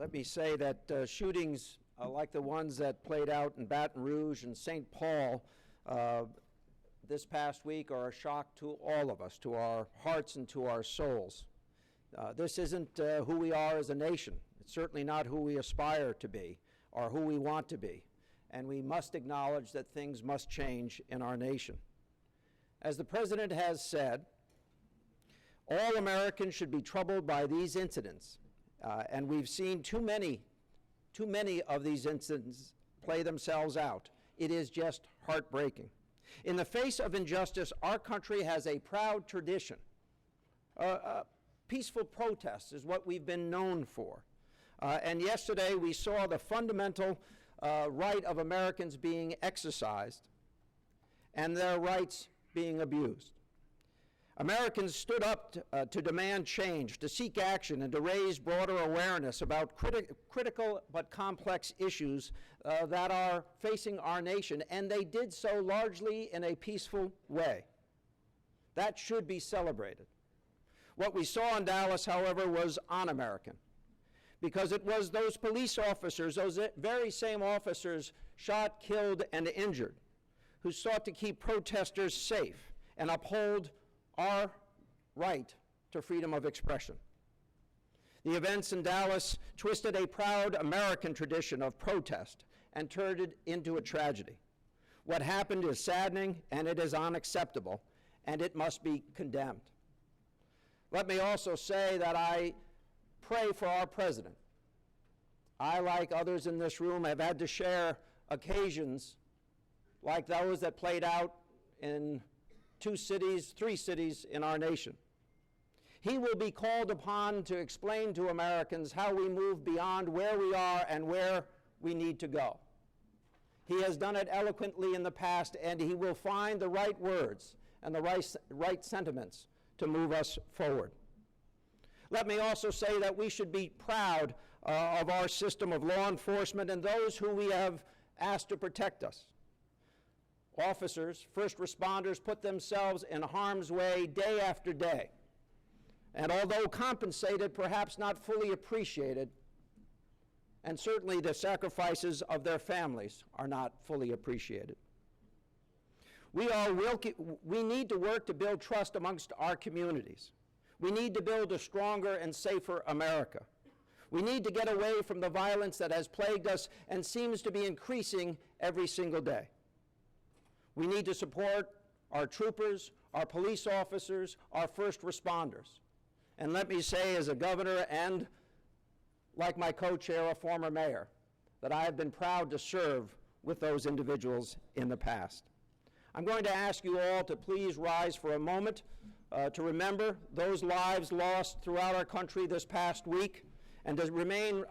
Let me say that shootings like the ones that played out in Baton Rouge and St. Paul this past week are a shock to all of us, to our hearts and to our souls. This isn't who we are as a nation. It's certainly not who we aspire to be or who we want to be. And we must acknowledge that things must change in our nation. As the President has said, all Americans should be troubled by these incidents. And we've seen too many of these incidents play themselves out. It is just heartbreaking. In the face of injustice, our country has a proud tradition. Peaceful protests is what we've been known for. And yesterday we saw the fundamental right of Americans being exercised and their rights being abused. Americans stood up to demand change, to seek action, and to raise broader awareness about critical but complex issues that are facing our nation, and they did so largely in a peaceful way. That should be celebrated. What we saw in Dallas, however, was un-American, because it was those police officers, those very same officers shot, killed, and injured, who sought to keep protesters safe and uphold our right to freedom of expression. The events in Dallas twisted a proud American tradition of protest and turned it into a tragedy. What happened is saddening, and it is unacceptable, and it must be condemned. Let me also say that I pray for our president. I, like others in this room, have had to share occasions like those that played out in three cities in our nation. He will be called upon to explain to Americans how we move beyond where we are and where we need to go. He has done it eloquently in the past, and he will find the right words and the right sentiments to move us forward. Let me also say that we should be proud of our system of law enforcement and those who we have asked to protect us. Officers, first responders, put themselves in harm's way day after day. And although compensated, perhaps not fully appreciated, and certainly the sacrifices of their families are not fully appreciated. We need to work to build trust amongst our communities. We need to build a stronger and safer America. We need to get away from the violence that has plagued us and seems to be increasing every single day. We need to support our troopers, our police officers, our first responders. And let me say, as a governor and, like my co-chair, a former mayor, that I have been proud to serve with those individuals in the past. I'm going to ask you all to please rise for a moment to remember those lives lost throughout our country this past week, and to remain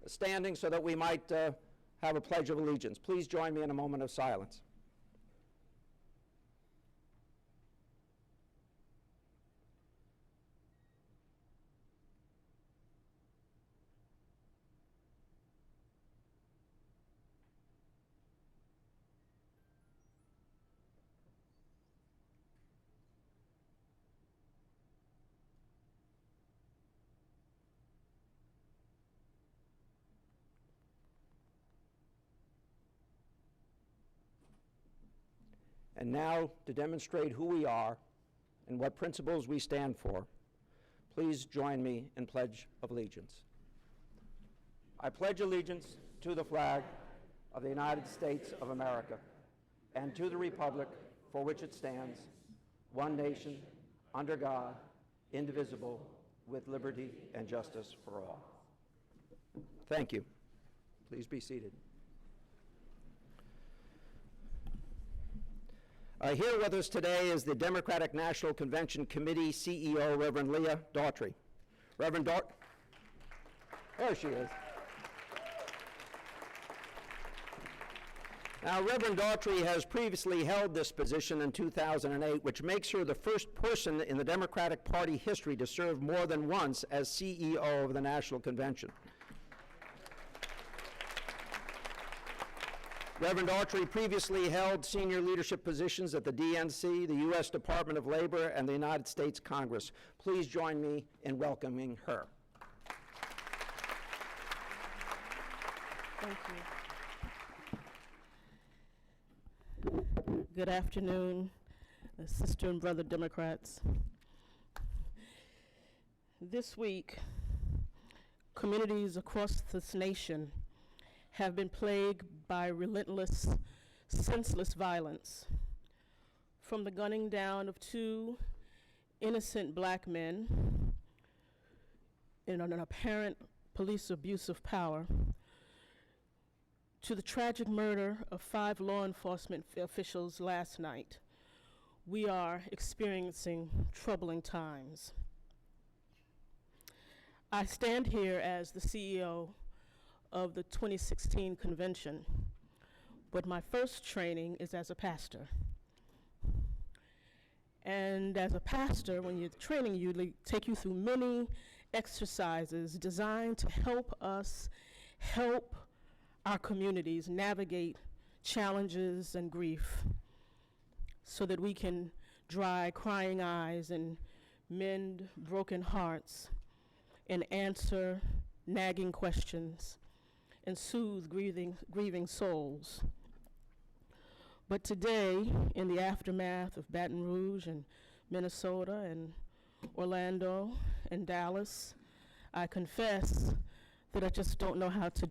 standing so that we might have a Pledge of Allegiance. Please join me in a moment of silence. And now, to demonstrate who we are and what principles we stand for, please join me in Pledge of Allegiance. I pledge allegiance to the flag of the United States of America and to the republic for which it stands, one nation, under God, indivisible, with liberty and justice for all. Thank you. Please be seated. Here with us today is the Democratic National Convention Committee CEO, Reverend Leah Daughtry. Reverend Daughtry, there she is. Now, Reverend Daughtry has previously held this position in 2008, which makes her the first person in the Democratic Party history to serve more than once as CEO of the National Convention. Reverend Daughtry previously held senior leadership positions at the DNC, the U.S. Department of Labor, and the United States Congress. Please join me in welcoming her. Thank you. Good afternoon, sister and brother Democrats. This week, communities across this nation have been plagued by relentless, senseless violence. From the gunning down of two innocent black men in an apparent police abuse of power, to the tragic murder of 5 law enforcement officials last night, we are experiencing troubling times. I stand here as the CEO of the 2016 convention, but my first training is as a pastor. And as a pastor, when you're training, you take you through many exercises designed to help us help our communities navigate challenges and grief so that we can dry crying eyes and mend broken hearts and answer nagging questions and soothe grieving souls. But today, in the aftermath of Baton Rouge and Minnesota and Orlando and Dallas, I confess that I just don't know how to